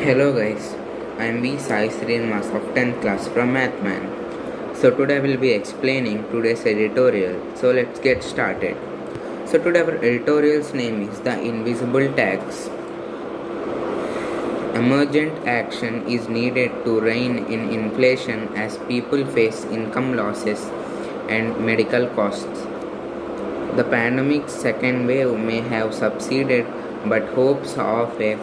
Hello guys, I am V Sai Srinivas of 10th class from Mathman. So today I will be explaining today's editorial. So let's get started. So today our editorial's name is The Invisible Tax. Emergent action is needed to rein in inflation as people face income losses and medical costs. The pandemic's second wave may have subsided, but hopes of a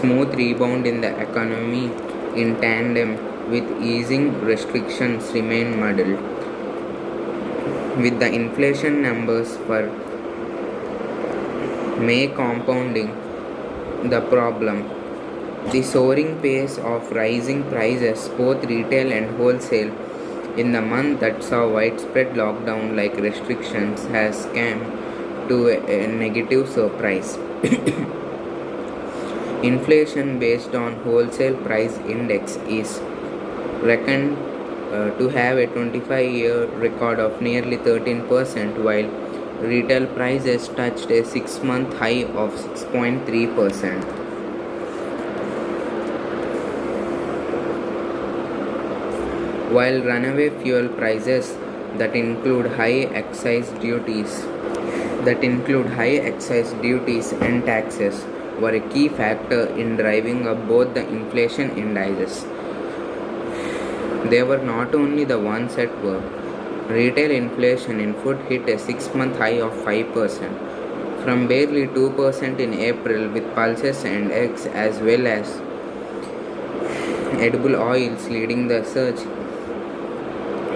smooth rebound in the economy in tandem with easing restrictions remain muddled. With the inflation numbers for May compounding the problem, the soaring pace of rising prices, both retail and wholesale, in the month that saw widespread lockdown like restrictions has come to a negative surprise. Inflation based on wholesale price index is reckoned to have a 25-year record of nearly 13%, while retail prices touched a 6-month high of 6.3%. While runaway fuel prices that include high excise duties and taxes were a key factor in driving up both the inflation indices. They were not only the ones at work. Retail inflation in food hit a 6-month high of 5%, from barely 2% in April, with pulses and eggs as well as edible oils leading the surge.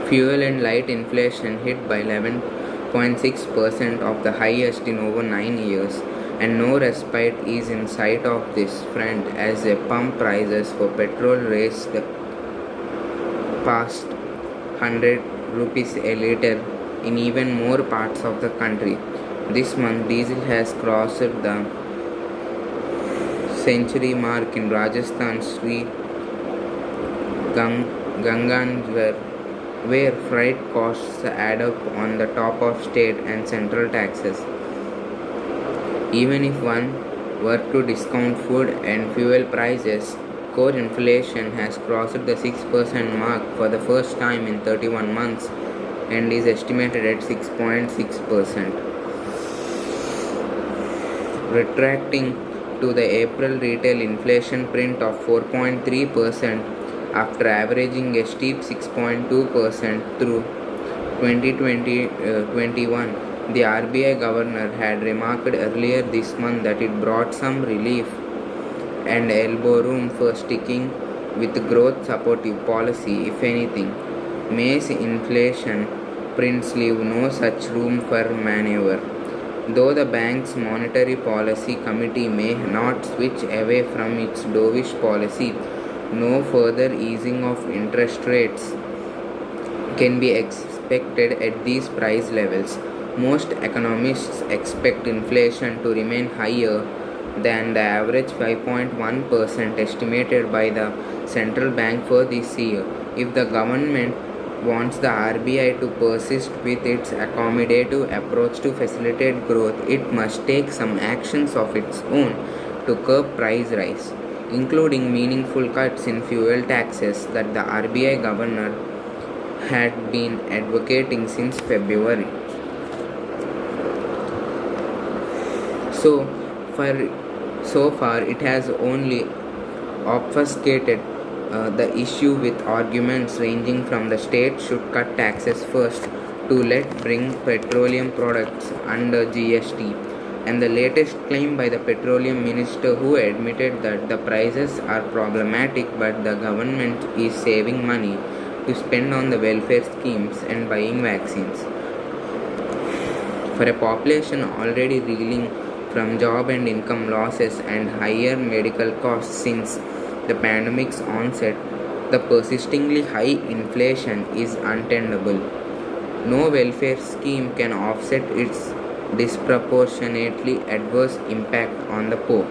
Fuel and light inflation hit by 11.6% of the highest in over 9 years, and no respite is in sight of this front as the pump prices for petrol raced past 100 rupees a litre in even more parts of the country. This month, diesel has crossed the century mark in Rajasthan, Sri Ganganjar, where freight costs add up on the top of state and central taxes. Even if one were to discount food and fuel prices, core inflation has crossed the 6% mark for the first time in 31 months and is estimated at 6.6%. Retracting to the April retail inflation print of 4.3% after averaging a steep 6.2% through 2021. The RBI governor had remarked earlier this month that it brought some relief and elbow room for sticking with growth supportive policy. If anything, May's inflation prints leave no such room for maneuver. Though the bank's monetary policy committee may not switch away from its dovish policy, no further easing of interest rates can be expected at these price levels. Most economists expect inflation to remain higher than the average 5.1% estimated by the central bank for this year. If the government wants the RBI to persist with its accommodative approach to facilitate growth, it must take some actions of its own to curb price rise, including meaningful cuts in fuel taxes that the RBI governor had been advocating since February. So far, it has only obfuscated the issue with arguments ranging from the state should cut taxes first to let bring petroleum products under GST, and the latest claim by the petroleum minister, who admitted that the prices are problematic but the government is saving money to spend on the welfare schemes and buying vaccines. For a population already reeling from job and income losses and higher medical costs since the pandemic's onset, the persistingly high inflation is untenable. No welfare scheme can offset its disproportionately adverse impact on the poor.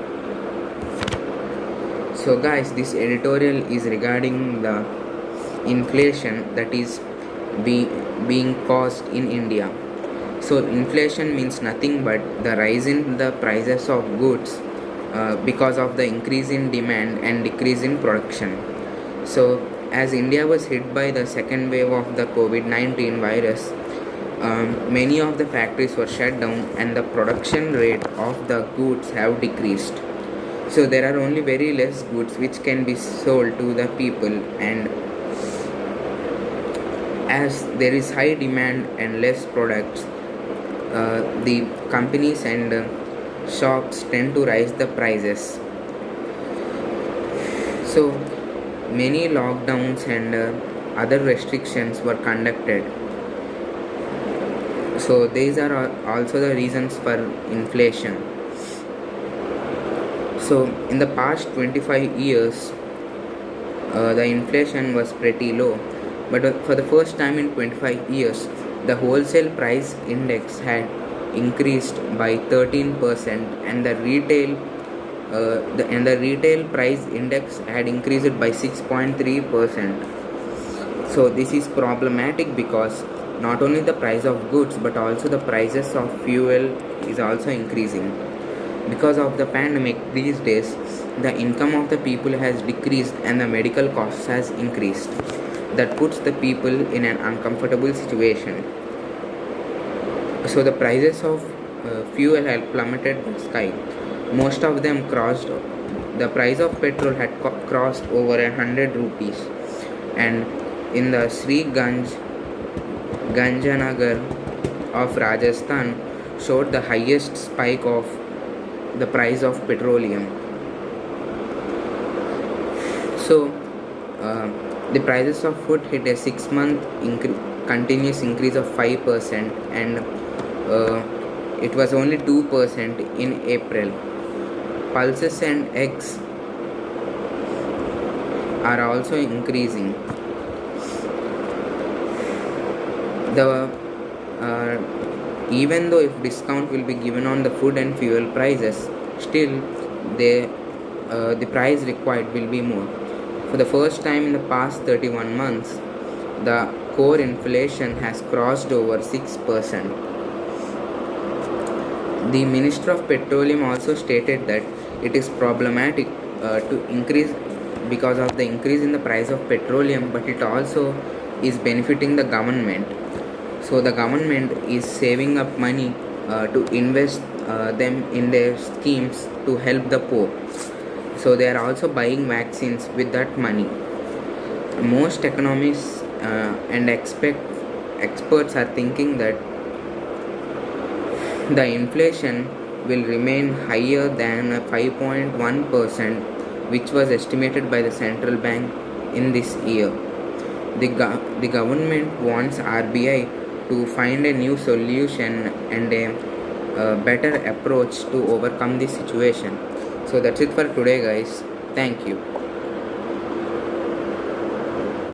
So guys, this editorial is regarding the inflation that is being caused in India. So inflation means nothing but the rise in the prices of goods because of the increase in demand and decrease in production. So, as India was hit by the second wave of the COVID 19 virus, many of the factories were shut down and the production rate of the goods have decreased. So, there are only very less goods which can be sold to the people, and as there is high demand and less products, the companies and shops tend to raise the prices. So many lockdowns and other restrictions were conducted. So these are also the reasons for inflation. So in the past 25 years, the inflation was pretty low, but for the first time in 25 years, the wholesale price index had increased by 13%, and the retail price index had increased by 6.3%. So this is problematic because not only the price of goods but also the prices of fuel is also increasing. Because of the pandemic these days, the income of the people has decreased and the medical costs has increased. That puts the people in an uncomfortable situation. So the prices of fuel had plummeted the sky. Most of them crossed. The price of petrol had crossed over 100 rupees, and in the Sri Ganjanagar of Rajasthan showed the highest spike of the price of petroleum. So the prices of food hit a 6-month continuous increase of 5%, and it was only 2% in April. Pulses and eggs are also increasing. The even though if discount will be given on the food and fuel prices, still the price required will be more. For the first time in the past 31 months, the core inflation has crossed over 6%. The Minister of Petroleum also stated that it is problematic to increase because of the increase in the price of petroleum, but it also is benefiting the government. So the government is saving up money to invest them in their schemes to help the poor. So they are also buying vaccines with that money. Most economists and experts are thinking that the inflation will remain higher than 5.1%, which was estimated by the central bank in this year. The government wants RBI to find a new solution and a better approach to overcome this situation. So that's it for today, guys. Thank you.